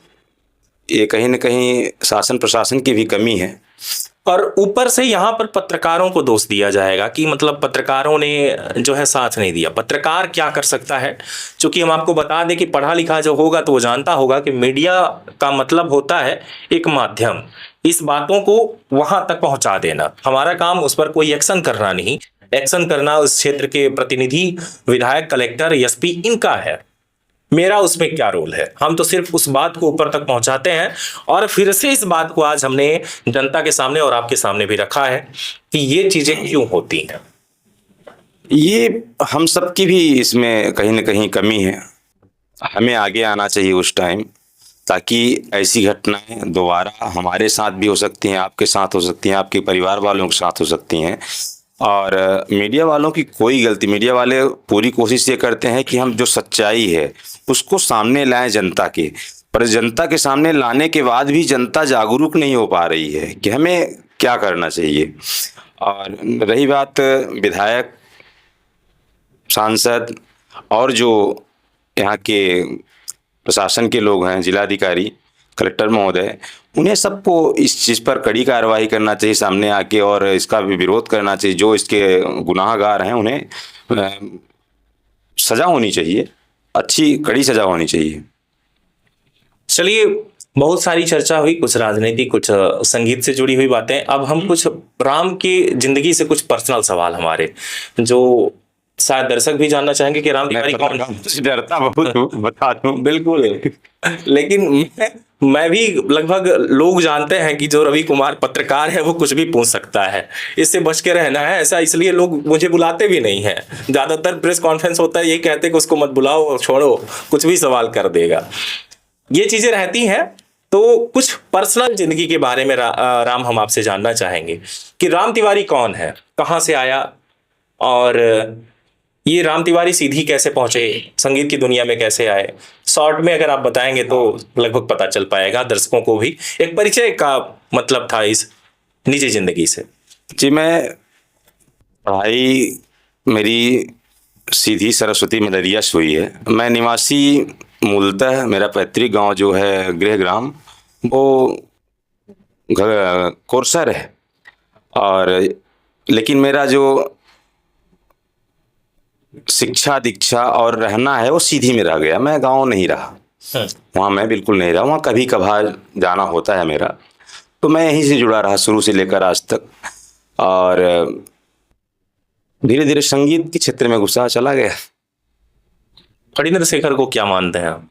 ये कहीं न कहीं शासन प्रशासन की भी कमी है। और ऊपर से यहाँ पर पत्रकारों को दोष दिया जाएगा कि मतलब पत्रकारों ने जो है साथ नहीं दिया। पत्रकार क्या कर सकता है? चूंकि हम आपको बता दें कि पढ़ा लिखा जो होगा तो वो जानता होगा कि मीडिया का मतलब होता है एक माध्यम, इस बातों को वहां तक पहुंचा देना। हमारा काम उस पर कोई एक्शन करना नहीं, एक्शन करना उस क्षेत्र के प्रतिनिधि, विधायक, कलेक्टर, एसपी, इनका है। मेरा उसमें क्या रोल है? हम तो सिर्फ उस बात को ऊपर तक पहुंचाते हैं। और फिर से इस बात को आज हमने जनता के सामने और आपके सामने भी रखा है कि ये चीजें क्यों होती हैं। ये हम सब की भी इसमें कहीं न कहीं कमी है। हमें आगे आना चाहिए उस टाइम, ताकि ऐसी घटनाएं दोबारा हमारे साथ भी हो सकती हैं, आपके साथ हो सकती हैं, आपके परिवार वालों के साथ हो सकती हैं। और मीडिया वालों की कोई गलती, मीडिया वाले पूरी कोशिश ये करते हैं कि हम जो सच्चाई है उसको सामने लाएं जनता के, पर जनता के सामने लाने के बाद भी जनता जागरूक नहीं हो पा रही है कि हमें क्या करना चाहिए। और रही बात विधायक, सांसद और जो यहाँ के प्रशासन के लोग हैं, जिलाधिकारी, कलेक्टर महोदय, उन्हें सबको इस चीज़ पर कड़ी कार्रवाई करना चाहिए सामने आके, और इसका भी विरोध करना चाहिए। जो इसके गुनाहगार हैं उन्हें सज़ा होनी चाहिए, अच्छी कड़ी सज़ा होनी चाहिए। चलिए, बहुत सारी चर्चा हुई, कुछ राजनीति, कुछ संगीत से जुड़ी हुई बातें। अब हम कुछ राम की जिंदगी से कुछ पर्सनल सवाल हमारे, जो शायद दर्शक भी जानना चाहेंगे कि राम तिवारी कौन है। डरता बहुत हूँ, बता दूं। बिल्कुल, लेकिन मैं भी लगभग लोग जानते हैं कि जो रवि कुमार पत्रकार है वो कुछ भी पूछ सकता है, इससे बच के रहना है। ऐसा इसलिए लोग मुझे बुलाते भी नहीं हैं। ज्यादातर प्रेस कॉन्फ्रेंस होता है, ये कहते कि उसको मत बुलाओ, छोड़ो, कुछ भी सवाल कर देगा। ये चीजें रहती हैं। तो कुछ पर्सनल जिंदगी के बारे में राम हम आपसे जानना चाहेंगे कि राम तिवारी कौन है, कहाँ से आया, और ये राम तिवारी सीधी कैसे पहुंचे, संगीत की दुनिया में कैसे आए। शॉर्ट में अगर आप बताएंगे तो लगभग पता चल पाएगा दर्शकों को भी। एक परिचय का मतलब था इस निजी जिंदगी से। जी, मैं पढ़ाई मेरी सीधी सरस्वती मदरिया से हुई है। मैं निवासी मूलतः, मेरा पैतृक गांव जो है गृहग्राम, वो कोरसर है, और लेकिन मेरा जो शिक्षा दीक्षा और रहना है वो सीधी में रह गया। मैं गांव नहीं रहा, वहाँ मैं बिल्कुल नहीं रहा। वहाँ कभी कभार जाना होता है मेरा, तो मैं यहीं से जुड़ा रहा शुरू से लेकर आज तक। और धीरे धीरे संगीत के क्षेत्र में घुसा चला गया। फणींद्र शेखर को क्या मानते हैं आप?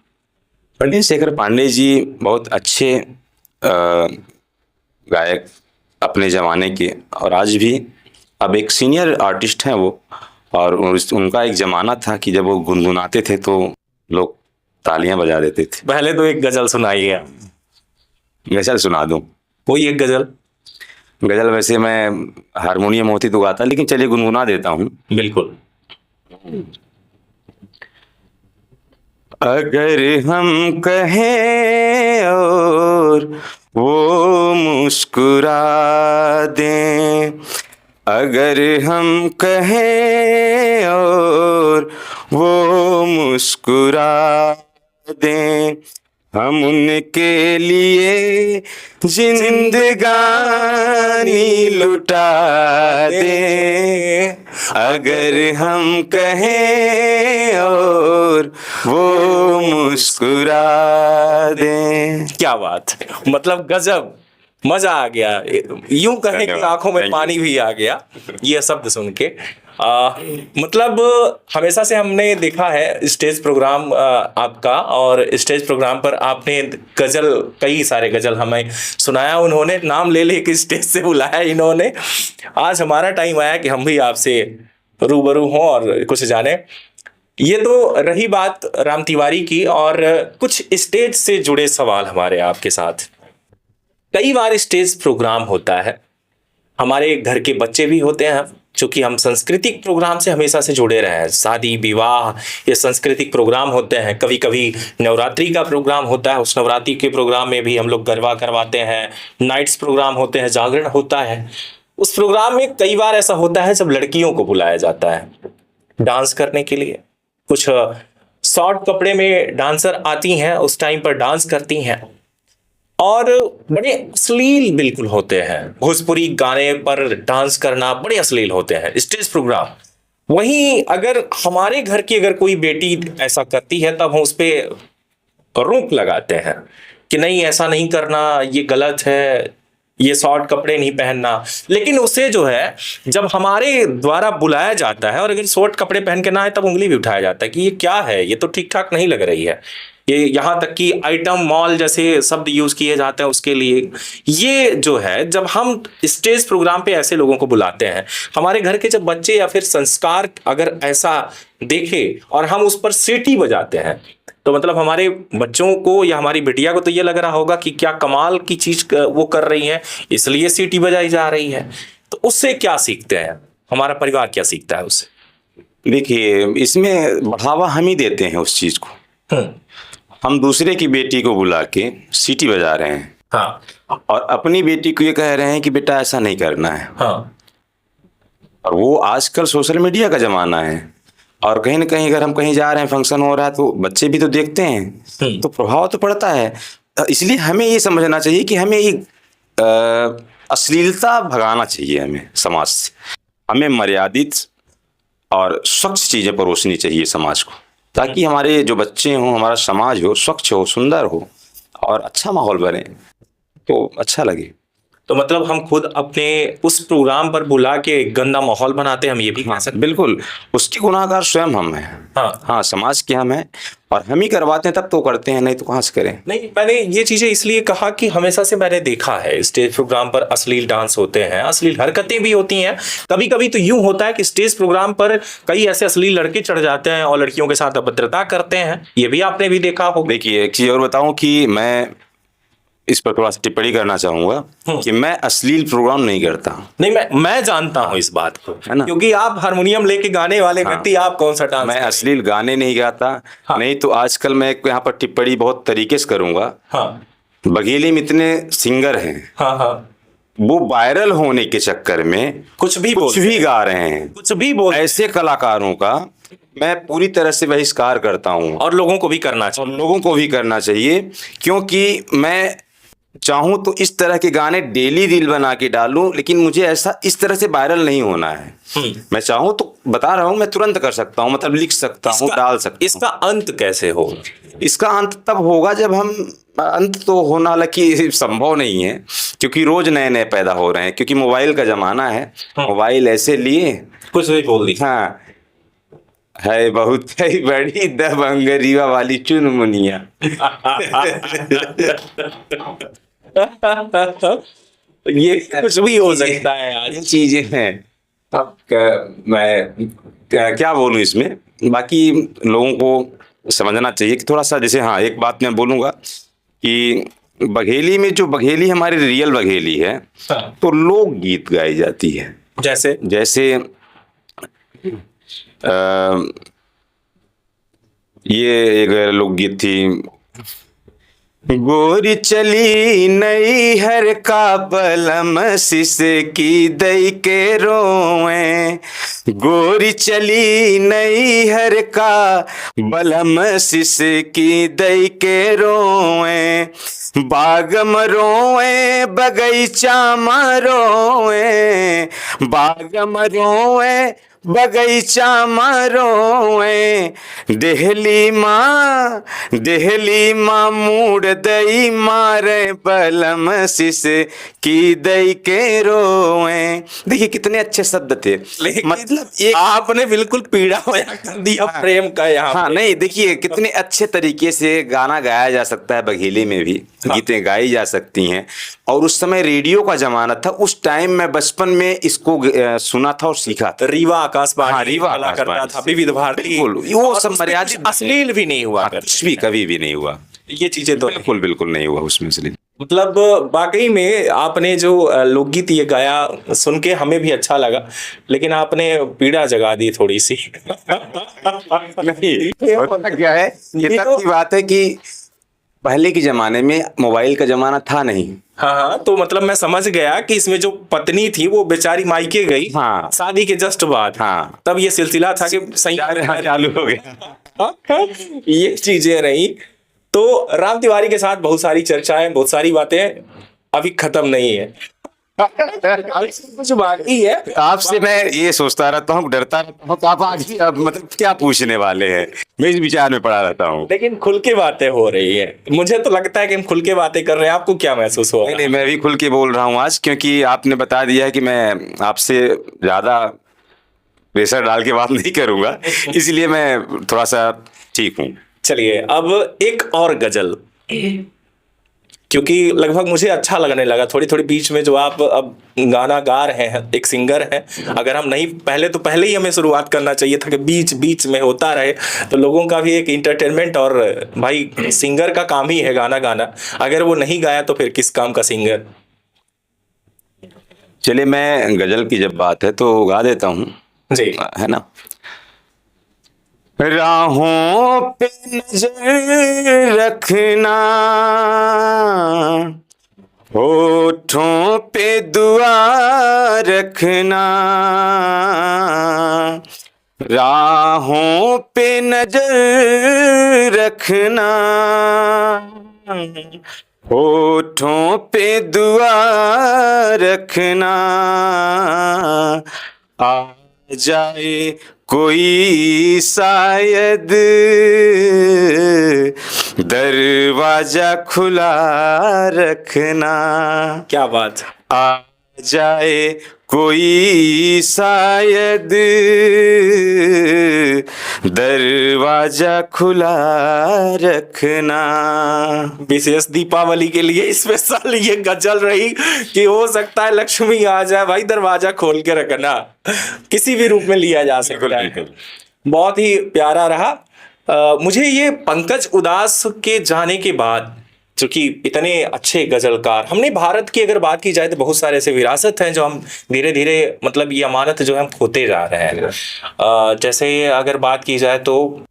पंडित शेखर पांडे जी बहुत अच्छे गायक अपने ज़माने के, और आज भी। अब एक सीनियर आर्टिस्ट हैं वो, और उनका एक ज़माना था कि जब वो गुनगुनाते थे तो लोग तालियां बजा देते थे। पहले तो एक गजल सुनाइए आप। गजल सुना दूं? कोई एक गजल। गजल वैसे मैं हारमोनियम होती तो गाता, लेकिन चलिए गुनगुना देता हूँ। बिल्कुल। अगर हम कहें और वो मुस्कुरा दें, अगर हम कहें और वो मुस्कुरा दें, हम उनके लिए जिंदगानी लुटा दें। अगर हम कहें और वो मुस्कुरा दें। क्या बात है, मतलब गजब, मजा आ गया। यूं कहें कि आंखों में पानी भी आ गया ये शब्द सुन के। मतलब हमेशा से हमने देखा है स्टेज प्रोग्राम आपका, और स्टेज प्रोग्राम पर आपने गजल, कई सारे गजल हमें सुनाया। उन्होंने नाम ले ले के स्टेज से बुलाया इन्होंने। आज हमारा टाइम आया कि हम भी आपसे रूबरू हों और कुछ जाने। ये तो रही बात राम तिवारी की, और कुछ स्टेज से जुड़े सवाल हमारे आपके साथ। कई बार स्टेज प्रोग्राम होता है, हमारे घर के बच्चे भी होते हैं, चूंकि हम सांस्कृतिक प्रोग्राम से हमेशा से जुड़े रहे हैं। शादी विवाह ये सांस्कृतिक प्रोग्राम होते हैं। कभी कभी नवरात्रि का प्रोग्राम होता है, उस नवरात्रि के प्रोग्राम में भी हम लोग गरबा करवाते हैं। नाइट्स प्रोग्राम होते हैं, जागरण होता है। उस प्रोग्राम में कई बार ऐसा होता है जब लड़कियों को बुलाया जाता है डांस करने के लिए। कुछ शॉर्ट कपड़े में डांसर आती हैं, उस टाइम पर डांस करती हैं, और बड़े अश्लील बिल्कुल होते हैं। भोजपुरी गाने पर डांस करना बड़े अश्लील होते हैं स्टेज प्रोग्राम। वहीं अगर हमारे घर की अगर कोई बेटी ऐसा करती है, तब हम उस पर रोक लगाते हैं कि नहीं, ऐसा नहीं करना, ये गलत है, ये शॉर्ट कपड़े नहीं पहनना। लेकिन उसे जो है, जब हमारे द्वारा बुलाया जाता है और अगर शॉर्ट कपड़े पहन के ना आए, तब उंगली भी उठाया जाता है कि ये क्या है, ये तो ठीक ठाक नहीं लग रही है। ये यहाँ तक कि आइटम मॉल जैसे शब्द यूज किए जाते हैं उसके लिए। ये जो है, जब हम स्टेज प्रोग्राम पे ऐसे लोगों को बुलाते हैं, हमारे घर के जब बच्चे या फिर संस्कार अगर ऐसा देखे और हम उस पर सीटी बजाते हैं, तो मतलब हमारे बच्चों को या हमारी बिटिया को तो ये लग रहा होगा कि क्या कमाल की चीज वो कर रही है, इसलिए सीटी बजाई जा रही है। तो उससे क्या सीखते हैं, हमारा परिवार क्या सीखता है उससे? देखिए, इसमें बढ़ावा हम ही देते हैं उस चीज को। हम दूसरे की बेटी को बुला के सीटी बजा रहे हैं, हाँ, और अपनी बेटी को ये कह रहे हैं कि बेटा ऐसा नहीं करना है। हाँ। और वो आजकल सोशल मीडिया का जमाना है, और कहीं ना कहीं अगर हम कहीं जा रहे हैं, फंक्शन हो रहा है, तो बच्चे भी तो देखते हैं, तो प्रभाव तो पड़ता है। इसलिए हमें ये समझना चाहिए कि हमें ये अश्लीलता भगाना चाहिए हमें समाज से। हमें मर्यादित और स्वच्छ चीज़ें परोसनी चाहिए समाज को, ताकि हमारे जो बच्चे हों, हमारा समाज हो, स्वच्छ हो, सुंदर हो, और अच्छा माहौल बने, तो अच्छा लगे। तो मतलब हम खुद अपने उस प्रोग्राम पर बुला के गंदा माहौल बनाते हैं, हम ये भी कह सकते हैं। बिल्कुल, उसकी गुनाहगार स्वयं हम हैं। हाँ, समाज के हम हैं, और हम ही करवाते हैं, तब तो करते हैं, नहीं तो कहाँ से करें। नहीं, मैंने ये चीजें इसलिए कहा कि हमेशा से मैंने देखा है स्टेज प्रोग्राम पर अश्लील डांस होते हैं, अश्लील हरकतें भी होती हैं। कभी कभी तो यूं होता है कि स्टेज प्रोग्राम पर कई ऐसे अश्लील लड़के चढ़ जाते हैं और लड़कियों के साथ अभद्रता करते हैं, ये भी आपने भी देखा होगा। देखिए, एक चीज और बताऊं कि मैं इस पर थोड़ा सा टिप्पणी करना चाहूंगा कि मैं अश्लील प्रोग्राम नहीं करता। नहीं, मैं जानता हूं इस बात को, है ना? क्योंकि आप हारमोनियम लेके गाने वाले व्यक्ति, आप कौन सा डांस? मैं अश्लील गाने नहीं गाता। नहीं तो आजकल मैं यहाँ पर टिप्पणी बहुत तरीके से करूंगा। हाँ, बघेली में इतने सिंगर हैं, हाँ, हाँ, वो वायरल होने के चक्कर में कुछ भी गा रहे हैं, कुछ भी बोल। ऐसे कलाकारों का मैं पूरी तरह से बहिष्कार करता हूँ, और लोगों को भी करना चाहिए। और लोगों को भी करना चाहिए, क्योंकि मैं चाहूं तो इस तरह के गाने डेली रील बना के डालूं, लेकिन मुझे ऐसा इस तरह से वायरल नहीं होना है। मैं चाहूं तो बता रहा हूं, मैं तुरंत कर सकता हूं, मतलब लिख सकता हूं, डाल सकता हूं। इसका अंत कैसे हो? इसका अंत तब होगा जब हम, अंत तो होना हालांकि संभव नहीं है, क्योंकि रोज नए नए पैदा हो रहे हैं, क्योंकि मोबाइल का जमाना है। मोबाइल ऐसे लिए कुछ भी बोल दी। हाँ, है बहुत है बड़ी दबंगरीवा वाली चुनमुनिया। ये कुछ भी हो सकता है आज। ये चीजें हैं। अब मैं क्या बोलूं इसमें, बाकी लोगों को समझना चाहिए कि थोड़ा सा, जैसे हाँ एक बात मैं बोलूंगा कि बघेली में जो बघेली हमारी रियल बघेली है, हाँ। तो लोकगीत गाई जाती है। जैसे जैसे ये एक लोकगीत थी, गोरी चली नई हर का बलम सिस की दई के रोए, गोरी चली नई हर का बलम सिस की दई के रोए, बाग मरोए बगीचा मरोए, बाग मरोए बगीचा मरोए, देहली माँ मूड दई मारे बलम सिस की दई के रोए। देखिए कितने अच्छे शब्द थे, लेकिन मतलब एक आपने बिल्कुल पीड़ा होया कर दिया प्रेम का यहाँ हाँ पे। नहीं, देखिए कितने अच्छे तरीके से गाना गाया जा सकता है, बघेली में भी गीतें गाई जा सकती हैं। और उस समय रेडियो का जमाना था, उस टाइम मैं बचपन में इसको सुना था और सीखा था। रीवा आकाशवाणी हाँ, रीवा चला करता आकाशवाणी था, विविध भारती, बिल्कुल, वो और सब उसमें मर्यादित कुछ अश्लील भी नहीं हुआ करते। कुछ भी कभी भी नहीं हुआ, ये चीजें तो बिल्कुल बिल्कुल नहीं हुआ उसमें से। मतलब वाकई में आपने जो लोकगीत ये गाया सुन के हमें भी अच्छा लगा, लेकिन आपने पीड़ा जगा दी थोड़ी सी। नहीं होता क्या है, ये ये तब तो- की बात है कि पहले के जमाने में मोबाइल का जमाना था नहीं। हाँ हाँ, तो मतलब मैं समझ गया कि इसमें जो पत्नी थी वो बेचारी मायके गई हाँ। शादी के जस्ट बाद। हाँ। तब ये सिलसिला था कि सही चालू हो गया। ये चीजें रही। तो राम तिवारी के साथ बहुत सारी चर्चाएं, बहुत सारी बातें अभी खत्म नहीं है, कुछ बाकी है। आपसे मैं ये सोचता रहता हूँ, डरता रहता हूँ, तो आप आगे अब मतलब क्या पूछने वाले हैं, मैं इस विचार में पड़ा रहता हूँ। लेकिन खुल के बातें हो रही है, मुझे तो लगता है कि हम खुल के बातें कर रहे हैं। आपको क्या महसूस हो रहा नहीं है? नहीं, मैं भी खुल के बोल रहा हूँ आज, क्योंकि आपने बता दिया है कि मैं आपसे ज्यादा प्रेशर डाल के बात नहीं करूंगा, इसलिए मैं थोड़ा सा ठीक हूँ। चलिए अब एक और गजल, क्योंकि लगभग मुझे अच्छा लगने लगा थोड़ी थोड़ी बीच में जो आप अब गाना गा रहे हैं, एक सिंगर हैं। अगर हम नहीं पहले ही हमें शुरुआत करना चाहिए था कि बीच बीच में होता रहे, तो लोगों का भी एक इंटरटेनमेंट, और भाई सिंगर का काम ही है गाना गाना, अगर वो नहीं गाया तो फिर किस काम का सिंगर। चलिए मैं गजल की जब बात है तो गा देता हूँ, जी है ना। राहों पे नजर रखना, होठों पे दुआ रखना, राहों पे नजर रखना, होठों पे दुआ रखना, आ जाए कोई शायद दरवाजा खुला रखना। क्या बात। आ जाए कोई शायद दरवाजा खुला रखना। विशेष दीपावली के लिए स्पेशल ये गजल रही कि हो सकता है लक्ष्मी आ जाए, भाई दरवाजा खोल के रखना, किसी भी रूप में लिया जा सकता है। बहुत ही प्यारा रहा। मुझे ये पंकज उदास के जाने के बाद, चूंकि इतने अच्छे गजलकार, हमने भारत की अगर बात की जाए तो बहुत सारे ऐसे विरासत हैं जो हम धीरे धीरे, मतलब ये अमानत जो है हम खोते जा रहे हैं। जैसे अगर बात की जाए तो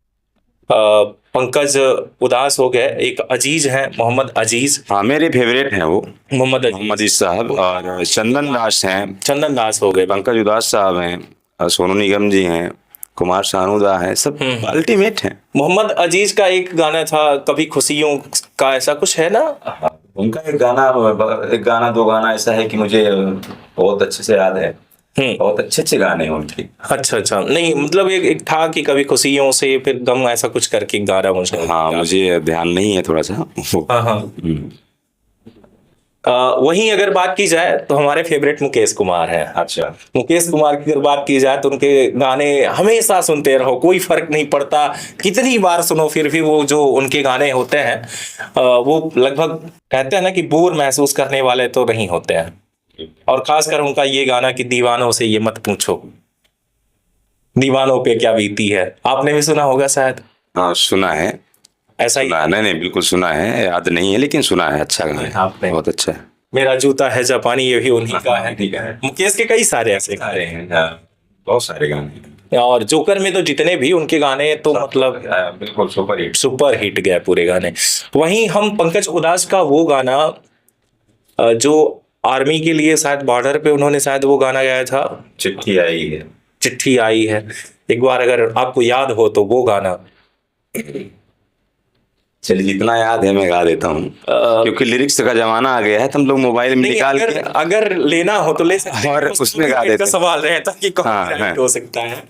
पंकज उदास हो गए, एक अजीज हैं मोहम्मद अजीज। हाँ मेरे फेवरेट हैं वो, मोहम्मद मोहम्मद अजीज साहब, और चंदन दास हैं, चंदन दास हो गए, पंकज उदास साहब हैं, सोनू निगम जी हैं, कुमार सानूदा हैं, सब अल्टीमेट हैं। मोहम्मद अजीज का एक गाना था कभी खुशियों का, ऐसा कुछ है ना? उनका एक गाना दो गाना ऐसा है कि मुझे बहुत अच्छे से याद है, बहुत अच्छे अच्छे गाने हैं उनके। अच्छा, नहीं मतलब एक था कि कभी खुशियों से फिर गम, ऐसा कुछ करके गाना मुझे। हाँ मुझे ध्यान नहीं है थोड़ा सा। हाँ। वहीं अगर बात की जाए तो हमारे फेवरेट मुकेश कुमार हैं। अच्छा, मुकेश कुमार की अगर बात की जाए तो उनके गाने हमेशा सुनते रहो, कोई फर्क नहीं पड़ता, कितनी बार सुनो फिर भी वो जो उनके गाने होते हैं वो लगभग कहते हैं ना कि बोर महसूस करने वाले तो नहीं होते हैं। और खासकर उनका ये गाना कि दीवानों से ये मत पूछो, दीवानों पे क्या बीती है, आपने भी सुना होगा शायद। हाँ सुना है। ऐसा ही नहीं नहीं बिल्कुल सुना है, याद नहीं है लेकिन सुना है। अच्छा गाना है, आपने बहुत अच्छा है। मेरा जूता है जापानी, ये भी उन्हीं का है। मुकेश के कई सारे ऐसे गाने हैं, बहुत सारे गाने, और जोकर में तो जितने भी उनके गाने तो मतलब बिल्कुल सुपर हिट। सुपर हिट गए पूरे गाने। वहीं हम पंकज उधास का वो गाना जो आर्मी के लिए शायद बॉर्डर पे उन्होंने शायद वो गाना गाया था, चिट्ठी आई है। चिट्ठी आई है, एक बार अगर आपको याद हो तो वो गाना। चलिए जितना याद है मैं गा देता हूँ, क्योंकि लिरिक्स का जमाना आ गया है तो हम लोग मोबाइल में नहीं, निकाल अगर, के अगर लेना हो तो ले सकते हैं, और बस उसमें गा copyright देते का हैं। सवाल रहता कि कौन हाँ, copyright हाँ। हो सकता है।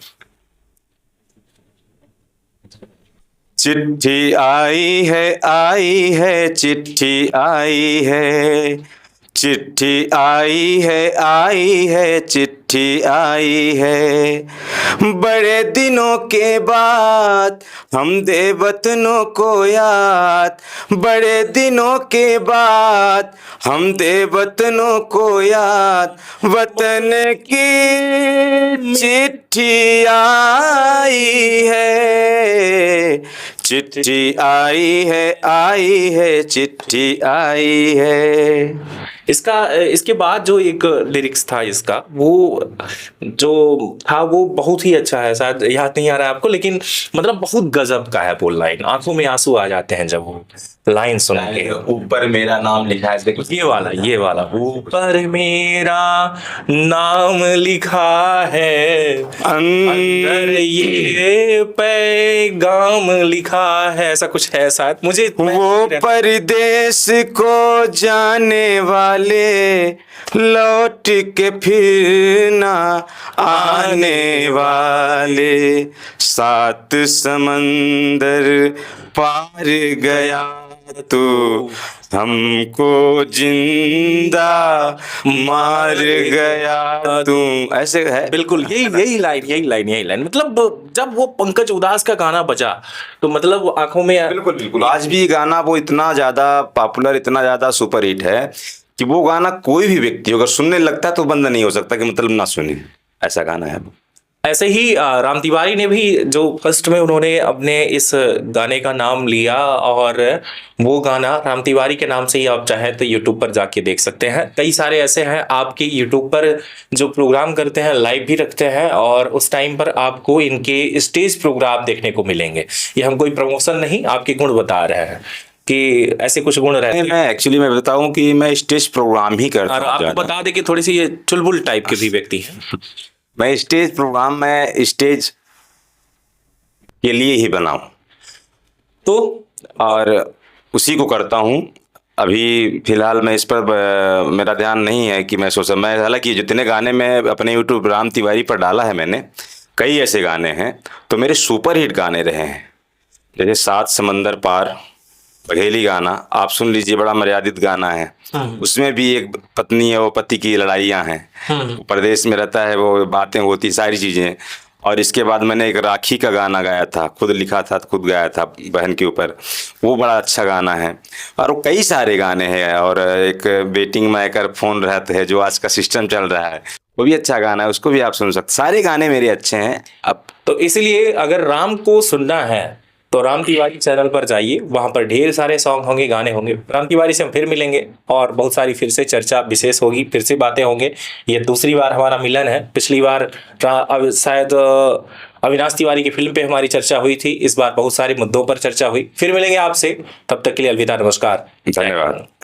चिट्ठी आई है चिट्ठी आई है, चिट्ठी आई है चिट्ठी आई है, बड़े दिनों के बाद हम दे वतनों को याद, बड़े दिनों के बाद हम दे वतनों को याद, वतन की चिट्ठी आई है, चिट्ठी आई है चिट्ठी आई है। इसका इसके बाद जो एक लिरिक्स था इसका, वो जो था वो बहुत ही अच्छा है, शायद याद नहीं आ रहा है आपको, लेकिन मतलब बहुत गजब का है वो लाइन, आंखों में आंसू आ जाते हैं जब वो लाइन सुन के। ऊपर मेरा नाम लिखा है, देखो ये वाला ऊपर मेरा नाम लिखा है, अंदर ये पैगाम लिखा है, ऐसा कुछ है शायद, मुझे वो परदेश को जाने वाले लौट के फिर ना आने वाले, सात समंदर पार गया तू हमको जिंदा मार गया तू, ऐसे है। बिल्कुल यही लाइन मतलब जब वो पंकज उधास का गाना बजा तो मतलब आंखों में बिल्कुल आज भी गाना वो इतना ज्यादा पॉपुलर, इतना ज्यादा सुपर हिट है कि वो गाना कोई भी व्यक्ति अगर सुनने लगता है तो बंद नहीं हो सकता कि मतलब ना सुने, ऐसा गाना है। ऐसे ही राम तिवारी ने भी जो फर्स्ट में उन्होंने अपने इस गाने का नाम लिया, और वो गाना राम तिवारी के नाम से ही आप चाहें तो यूट्यूब पर जाके देख सकते हैं। कई सारे ऐसे हैं आपके यूट्यूब पर जो प्रोग्राम करते हैं, लाइव भी रखते हैं, और उस टाइम पर आपको इनके स्टेज प्रोग्राम देखने को मिलेंगे। ये हम कोई प्रमोशन नहीं, आपके गुण बता रहे हैं कि ऐसे कुछ गुण रहते हैं। मैं एक्चुअली मैं बताऊं कि मैं स्टेज प्रोग्राम ही करता और हूं आपको ज्यादा। बता दें कि थोड़ी सी ये चुलबुल टाइप के भी व्यक्ति हैं। मैं स्टेज प्रोग्राम में स्टेज के लिए ही बनाऊं तो और उसी को करता हूं। अभी फिलहाल मैं इस पर मेरा ध्यान नहीं है कि मैं सोचा, मैं हालांकि जितने गाने में अपने यूट्यूब राम तिवारी पर डाला है मैंने, कई ऐसे गाने हैं तो मेरे सुपर हिट गाने रहे हैं, जैसे सात समंदर पार बघेली गाना आप सुन लीजिए, बड़ा मर्यादित गाना है। उसमें भी एक पत्नी है, वो पति की लड़ाइयाँ हैं, प्रदेश में रहता है, वो बातें होती सारी चीज़ें। और इसके बाद मैंने एक राखी का गाना गाया था, खुद लिखा था खुद गाया था बहन के ऊपर, वो बड़ा अच्छा गाना है। और कई सारे गाने हैं, और एक वेटिंग में आकर फ़ोन रहते हैं जो आज का सिस्टम चल रहा है, वो भी अच्छा गाना है, उसको भी आप सुन सकते। सारे गाने मेरे अच्छे हैं। अब तो इसलिए अगर राम को सुनना है तो राम तिवारी चैनल पर जाइए, वहां पर ढेर सारे सॉन्ग होंगे, गाने होंगे। राम तिवारी से हम फिर मिलेंगे और बहुत सारी फिर से चर्चा विशेष होगी, फिर से बातें होंगे। ये दूसरी बार हमारा मिलन है, पिछली बार शायद अविनाश तिवारी की फिल्म पे हमारी चर्चा हुई थी, इस बार बहुत सारे मुद्दों पर चर्चा हुई। फिर मिलेंगे आपसे, तब तक के लिए अलविदा, नमस्कार, धन्यवाद।